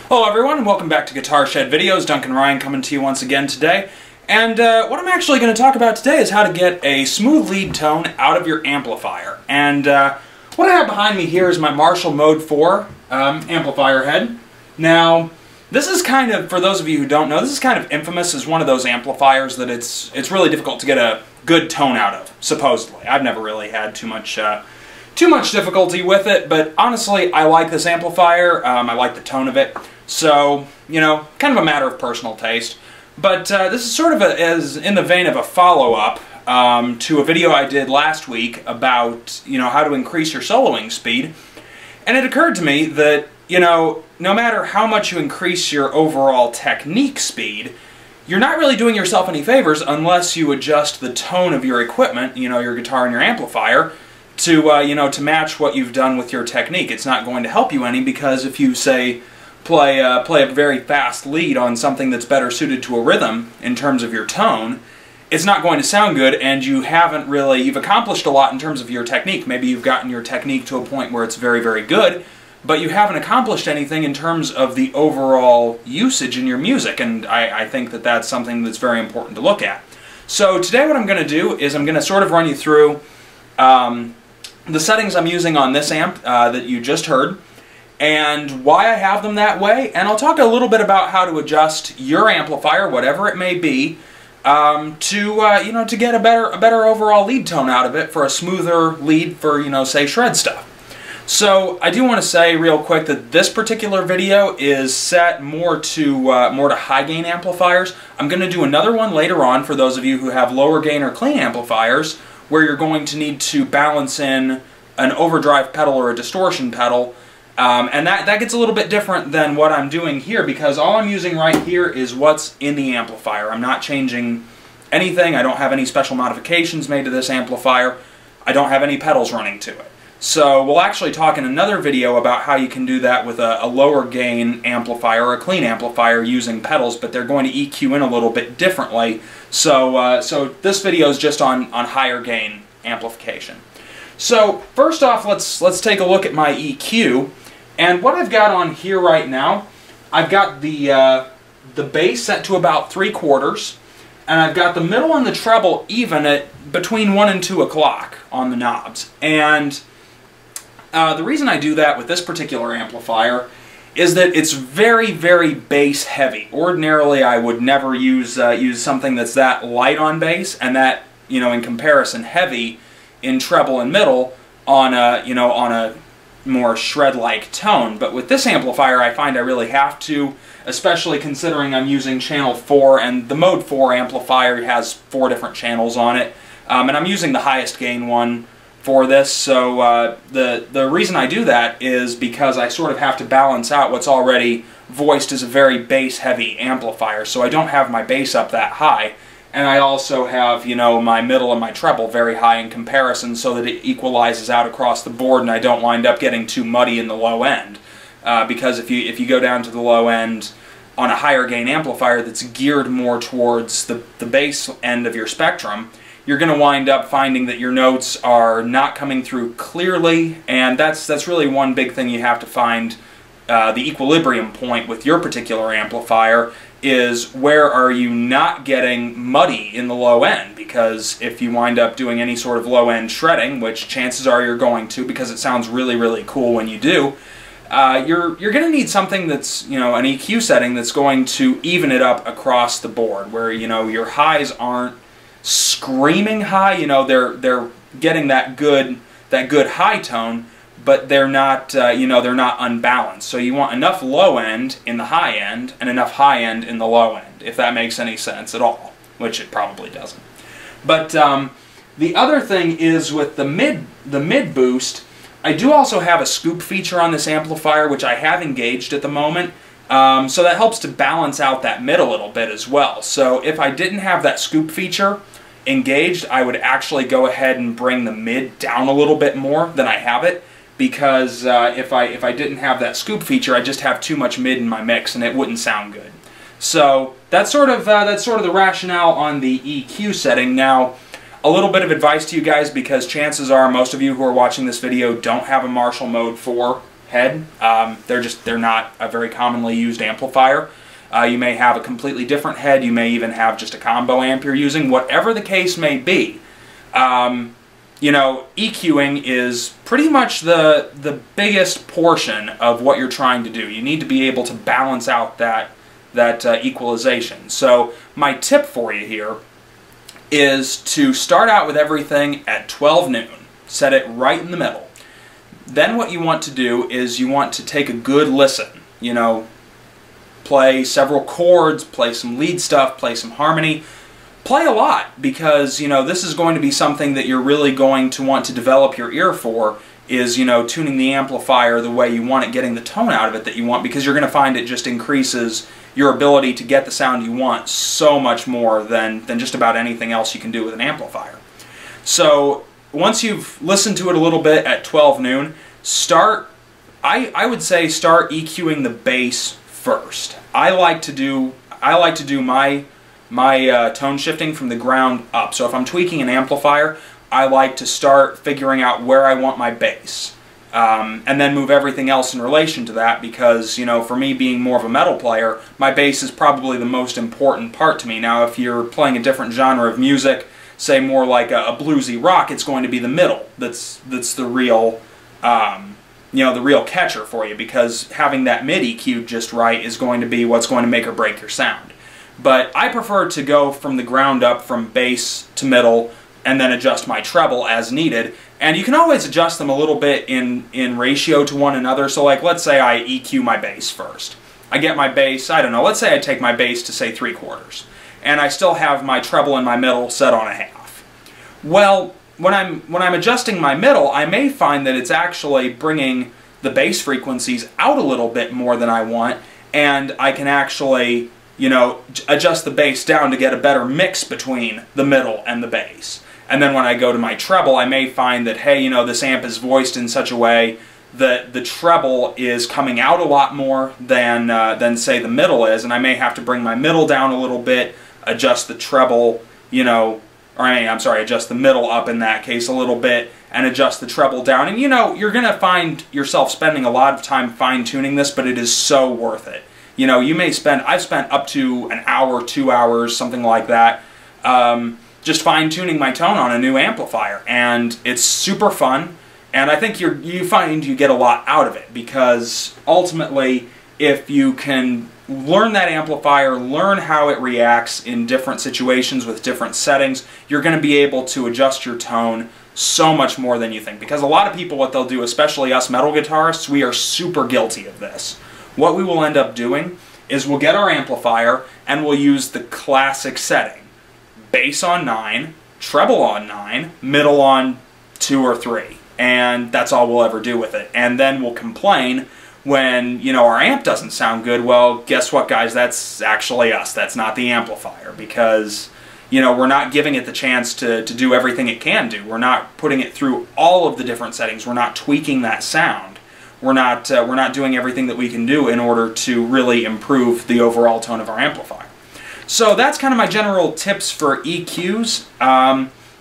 Hello everyone, and welcome back to Guitar Shed Videos. Duncan Ryan coming to you once again today. And what I'm actually going to talk about today is how to get a smooth lead tone out of your amplifier. And what I have behind me here is my Marshall Mode 4 amplifier head. Now, this is kind of, for those of you who don't know, this is kind of infamous as one of those amplifiers that it's really difficult to get a good tone out of, supposedly. I've never really had too much difficulty with it, but honestly, I like this amplifier. I like the tone of it. So, you know, kind of a matter of personal taste. But this is sort of as in the vein of a follow-up to a video I did last week about, you know, how to increase your soloing speed. And it occurred to me that, you know, no matter how much you increase your overall technique speed, you're not really doing yourself any favors unless you adjust the tone of your equipment, you know, your guitar and your amplifier, to, you know, to match what you've done with your technique. It's not going to help you any because if you, say, play a very fast lead on something that's better suited to a rhythm in terms of your tone, it's not going to sound good, and you've accomplished a lot in terms of your technique. Maybe you've gotten your technique to a point where it's very, very good, but you haven't accomplished anything in terms of the overall usage in your music, and I think that that's something that's very important to look at. So today what I'm going to do is I'm going to sort of run you through the settings I'm using on this amp that you just heard, and why I have them that way, and I'll talk a little bit about how to adjust your amplifier, whatever it may be, you know, to get a better overall lead tone out of it for a smoother lead for, you know, say shred stuff. So I do want to say real quick that this particular video is set more to high gain amplifiers. I'm going to do another one later on for those of you who have lower gain or clean amplifiers, where you're going to need to balance in an overdrive pedal or a distortion pedal. And that gets a little bit different than what I'm doing here, because all I'm using right here is what's in the amplifier. I'm not changing anything. I don't have any special modifications made to this amplifier. I don't have any pedals running to it. So we'll actually talk in another video about how you can do that with a lower gain amplifier or a clean amplifier using pedals, but they're going to EQ in a little bit differently. So, so this video is just on higher gain amplification. So first off, let's take a look at my EQ. And what I've got on here right now, I've got the bass set to about 3/4, and I've got the middle and the treble even at between 1 and 2 o'clock on the knobs. And the reason I do that with this particular amplifier is that it's very, very bass heavy. Ordinarily, I would never use something that's that light on bass and that, you know, in comparison heavy in treble and middle on a, you know, on a more shred-like tone. But with this amplifier, I find I really have to, especially considering I'm using channel 4, and the Mode 4 amplifier has 4 different channels on it, and I'm using the highest gain one for this. So the reason I do that is because I sort of have to balance out what's already voiced as a very bass-heavy amplifier, so I don't have my bass up that high. And I also have, you know, my middle and my treble very high in comparison so that it equalizes out across the board and I don't wind up getting too muddy in the low end. Because if you go down to the low end on a higher gain amplifier that's geared more towards the bass end of your spectrum, you're going to wind up finding that your notes are not coming through clearly, and that's really one big thing you have to find. The equilibrium point with your particular amplifier is where are you not getting muddy in the low end, because if you wind up doing any sort of low end shredding, which chances are you're going to because it sounds really, really cool when you do, you're going to need something that's, you know, an EQ setting that's going to even it up across the board, where, you know, your highs aren't screaming high, you know, they're getting that good high tone, but they're not, you know, they're not unbalanced. So you want enough low end in the high end and enough high end in the low end, if that makes any sense at all, which it probably doesn't. But the other thing is with the mid boost, I do also have a scoop feature on this amplifier, which I have engaged at the moment. So that helps to balance out that mid a little bit as well. So if I didn't have that scoop feature engaged, I would actually go ahead and bring the mid down a little bit more than I have it, because if I didn't have that scoop feature, I'd just have too much mid in my mix and it wouldn't sound good. So that's sort of the rationale on the EQ setting. Now, a little bit of advice to you guys, because chances are most of you who are watching this video don't have a Marshall Mode 4 head. They're not a very commonly used amplifier. You may have a completely different head. You may even have just a combo amp you're using. Whatever the case may be, you know, EQ'ing is pretty much the biggest portion of what you're trying to do. You need to be able to balance out that equalization. So my tip for you here is to start out with everything at 12 noon. Set it right in the middle. Then what you want to do is you want to take a good listen. You know, play several chords, play some lead stuff, play some harmony. Play a lot, because, you know, this is going to be something that you're really going to want to develop your ear for, is, you know, tuning the amplifier the way you want it, getting the tone out of it that you want, because you're going to find it just increases your ability to get the sound you want so much more than just about anything else you can do with an amplifier. So once you've listened to it a little bit at 12 noon, I would say start EQing the bass first. I like to do my tone shifting from the ground up. So if I'm tweaking an amplifier, I like to start figuring out where I want my bass, and then move everything else in relation to that, because, you know, for me, being more of a metal player, my bass is probably the most important part to me. Now, if you're playing a different genre of music, say more like a bluesy rock, it's going to be the middle that's the real, you know, the real catcher for you, because having that mid EQ just right is going to be what's going to make or break your sound. But I prefer to go from the ground up, from bass to middle, and then adjust my treble as needed. And you can always adjust them a little bit in ratio to one another. So like, let's say I EQ my bass first. I get my bass, I don't know, let's say I take my bass to say 3/4, and I still have my treble and my middle set on a half. Well, when I'm adjusting my middle, I may find that it's actually bringing the bass frequencies out a little bit more than I want, and I can actually, you know, adjust the bass down to get a better mix between the middle and the bass. And then when I go to my treble, I may find that, hey, you know, this amp is voiced in such a way that the treble is coming out a lot more than say the middle is, and I may have to bring my middle down a little bit, adjust the treble, you know, or I'm sorry, adjust the middle up in that case a little bit, and adjust the treble down. And, you know, you're going to find yourself spending a lot of time fine-tuning this, but it is so worth it. You know, you may spend, I've spent up to an hour, 2 hours, something like that, just fine-tuning my tone on a new amplifier, and it's super fun, and I think you find you get a lot out of it, because ultimately, if you can learn that amplifier, learn how it reacts in different situations with different settings, you're going to be able to adjust your tone so much more than you think. Because a lot of people, what they'll do, especially us metal guitarists, we are super guilty of this. What we will end up doing is we'll get our amplifier and we'll use the classic setting. Bass on 9, treble on 9, middle on 2 or 3. And that's all we'll ever do with it. And then we'll complain when, you know, our amp doesn't sound good. Well, guess what, guys? That's actually us. That's not the amplifier, because, you know, we're not giving it the chance to do everything it can do. We're not putting it through all of the different settings. We're not tweaking that sound. We're not doing everything that we can do in order to really improve the overall tone of our amplifier. So that's kind of my general tips for EQs.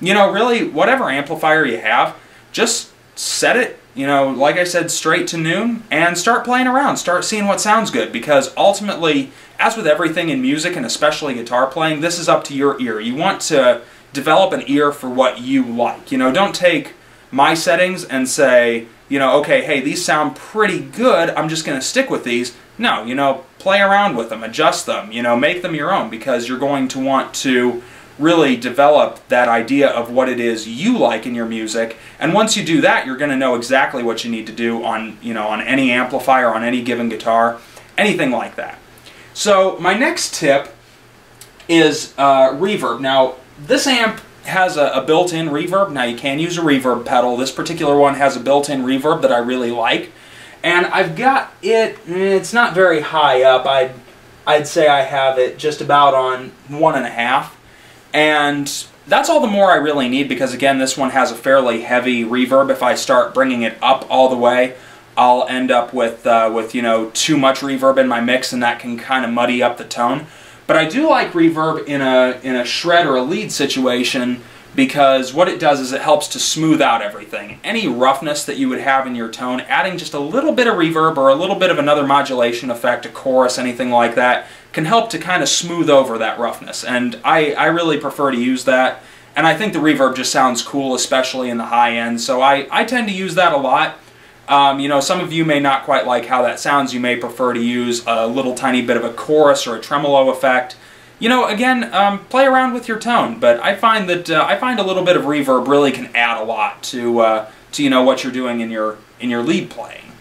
You know, really, whatever amplifier you have, just set it, you know, like I said, straight to noon, and start playing around, start seeing what sounds good, because ultimately, as with everything in music, and especially guitar playing, this is up to your ear. You want to develop an ear for what you like. You know, don't take my settings and say, you know, okay, hey, these sound pretty good, I'm just going to stick with these. No, you know, play around with them, adjust them, you know, make them your own, because you're going to want to really develop that idea of what it is you like in your music. And once you do that, you're going to know exactly what you need to do on, you know, on any amplifier, on any given guitar, anything like that. So my next tip is reverb. Now, this amp has a built-in reverb. Now, you can use a reverb pedal. This particular one has a built-in reverb that I really like. And I've got it, it's not very high up. I'd say I have it just about on 1.5. And that's all the more I really need, because again, this one has a fairly heavy reverb. If I start bringing it up all the way, I'll end up with you know, too much reverb in my mix, and that can kind of muddy up the tone. But I do like reverb in a shred or a lead situation, because what it does is it helps to smooth out everything. Any roughness that you would have in your tone, adding just a little bit of reverb or a little bit of another modulation effect, a chorus, anything like that, can help to kind of smooth over that roughness. And I really prefer to use that. And I think the reverb just sounds cool, especially in the high end, so I tend to use that a lot. You know, some of you may not quite like how that sounds. You may prefer to use a little tiny bit of a chorus or a tremolo effect. You know, again, play around with your tone, but I find that I find a little bit of reverb really can add a lot to you know, what you're doing in your lead playing.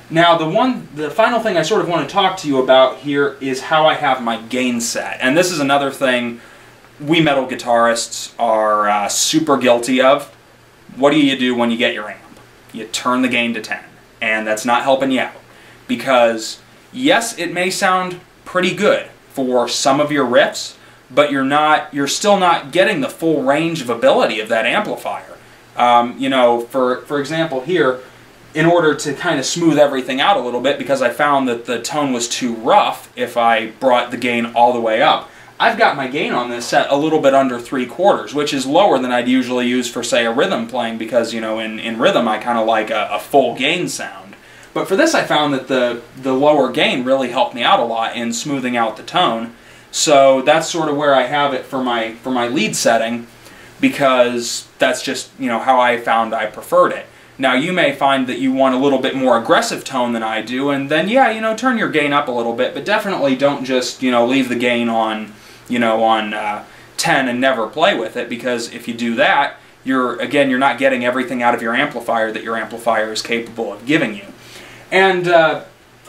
Now, the final thing I sort of want to talk to you about here is how I have my gain set, and this is another thing we metal guitarists are super guilty of. What do you do when you get your amp? You turn the gain to 10, and that's not helping you out, because yes, it may sound pretty good for some of your riffs, but you're still not getting the full range of ability of that amplifier. You know, for example here, in order to kind of smooth everything out a little bit, because I found that the tone was too rough if I brought the gain all the way up, I've got my gain on this set a little bit under 3/4, which is lower than I'd usually use for, say, a rhythm playing, because, you know, in rhythm I kind of like a full gain sound. But for this I found that the lower gain really helped me out a lot in smoothing out the tone. So that's sort of where I have it for my lead setting, because that's just, you know, how I found I preferred it. Now you may find that you want a little bit more aggressive tone than I do, and then yeah, you know, turn your gain up a little bit, but definitely don't just, you know, leave the gain on, you know, on 10 and never play with it, because if you do that, you're not getting everything out of your amplifier that your amplifier is capable of giving you. And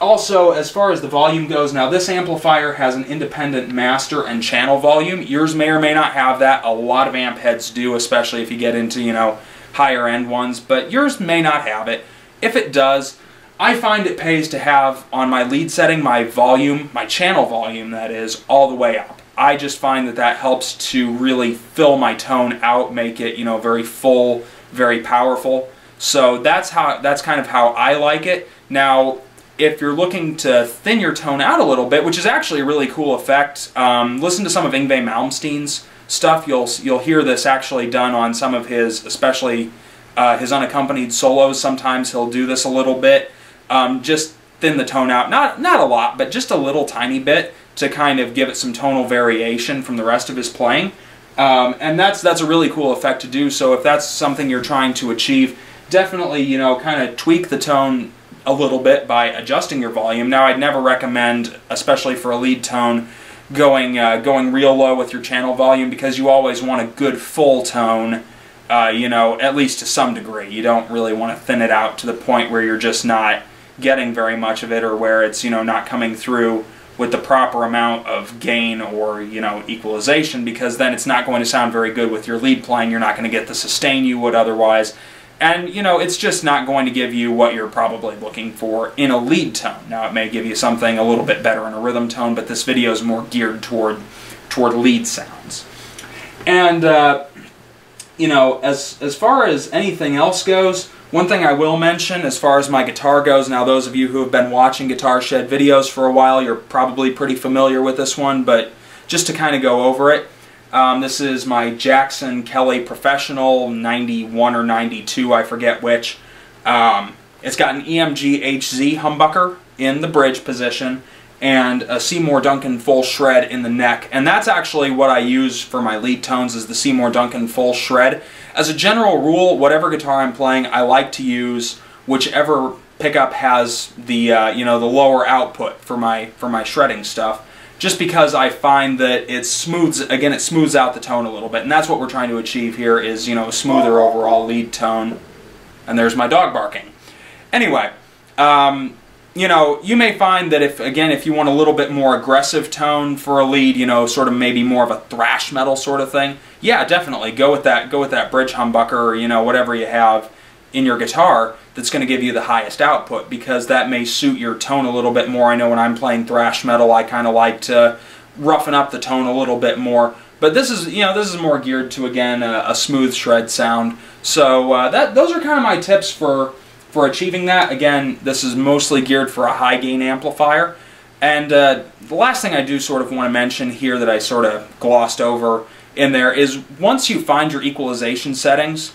also, as far as the volume goes, now this amplifier has an independent master and channel volume. Yours may or may not have that. A lot of amp heads do, especially if you get into, you know, higher end ones, but yours may not have it. If it does, I find it pays to have on my lead setting my volume, my channel volume that is, all the way up. I just find that that helps to really fill my tone out, make it, you know, very full, very powerful. So that's kind of how I like it. Now, if you're looking to thin your tone out a little bit, which is actually a really cool effect, listen to some of Yngwie Malmsteen's stuff. You'll hear this actually done on some of his, especially his unaccompanied solos. Sometimes he'll do this a little bit. Just thin the tone out, not a lot, but just a little tiny bit to kind of give it some tonal variation from the rest of his playing. And that's a really cool effect to do. So if that's something you're trying to achieve, definitely, you know, kind of tweak the tone a little bit by adjusting your volume. Now, I'd never recommend, especially for a lead tone, going real low with your channel volume, because you always want a good full tone, you know, at least to some degree. You don't really want to thin it out to the point where you're just not getting very much of it, or where it's, you know, not coming through with the proper amount of gain or, you know, equalization, because then it's not going to sound very good with your lead playing. You're not going to get the sustain you would otherwise. And, you know, it's just not going to give you what you're probably looking for in a lead tone. Now, it may give you something a little bit better in a rhythm tone, but this video is more geared toward lead sounds. And, you know, as far as anything else goes, one thing I will mention as far as my guitar goes, now those of you who have been watching Guitar Shed videos for a while, you're probably pretty familiar with this one, but just to kind of go over it, this is my Jackson Kelly Professional 91 or 92, I forget which. It's got an EMG HZ humbucker in the bridge position and a Seymour Duncan full shred in the neck. And that's actually what I use for my lead tones, is the Seymour Duncan full shred. As a general rule, whatever guitar I'm playing, I like to use whichever pickup has the you know, the lower output for my shredding stuff, just because I find that it smooths out the tone a little bit, and that's what we're trying to achieve here, is, you know, a smoother overall lead tone. And there's my dog barking. Anyway, you know, you may find that if you want a little bit more aggressive tone for a lead, you know, sort of maybe more of a thrash metal sort of thing, yeah, definitely go with that bridge humbucker, or, you know, whatever you have in your guitar that's going to give you the highest output, because that may suit your tone a little bit more. I know when I'm playing thrash metal, I kind of like to roughen up the tone a little bit more, but this is, you know, this is more geared to, again, a smooth shred sound. So those are kind of my tips for achieving that. Again, this is mostly geared for a high gain amplifier. And the last thing I do sort of want to mention here that I sort of glossed over in there is once you find your equalization settings,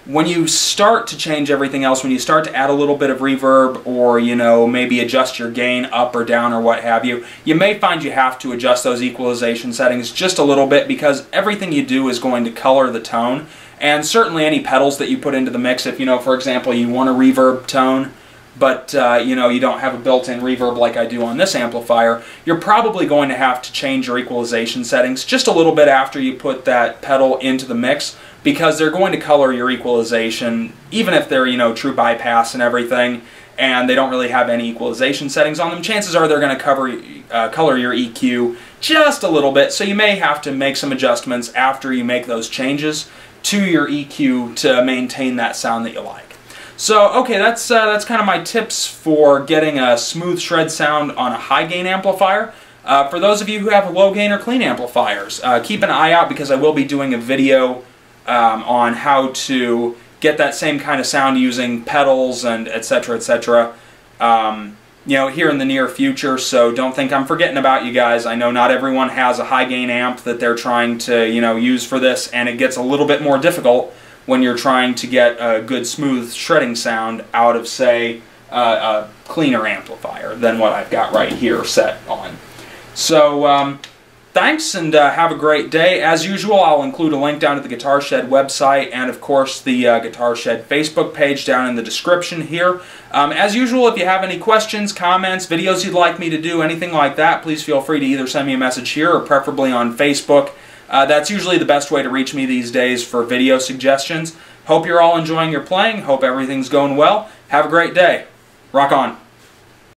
when you start to change everything else, when you start to add a little bit of reverb or, you know, maybe adjust your gain up or down or what have you, you may find you have to adjust those equalization settings just a little bit because everything you do is going to color the tone. And certainly any pedals that you put into the mix, if, you know, for example, you want a reverb tone, but you know, you don't have a built-in reverb like I do on this amplifier, you're probably going to have to change your equalization settings just a little bit after you put that pedal into the mix, because they're going to color your equalization, even if they're, you know, true bypass and everything, and they don't really have any equalization settings on them. Chances are they're going to color your EQ just a little bit, so you may have to make some adjustments after you make those changes to your EQ to maintain that sound that you like. So, okay, that's kind of my tips for getting a smooth shred sound on a high gain amplifier. For those of you who have low gain or clean amplifiers, keep an eye out because I will be doing a video on how to get that same kind of sound using pedals and etc. etc. You know, here in the near future, so don't think I'm forgetting about you guys. I know not everyone has a high gain amp that they're trying to, you know, use for this, and it gets a little bit more difficult when you're trying to get a good smooth shredding sound out of, say, a cleaner amplifier than what I've got right here set on. So thanks, and have a great day. As usual, I'll include a link down to the Guitar Shed website and, of course, the Guitar Shed Facebook page down in the description here. As usual, if you have any questions, comments, videos you'd like me to do, anything like that, please feel free to either send me a message here or preferably on Facebook. That's usually the best way to reach me these days for video suggestions. Hope you're all enjoying your playing. Hope everything's going well. Have a great day. Rock on.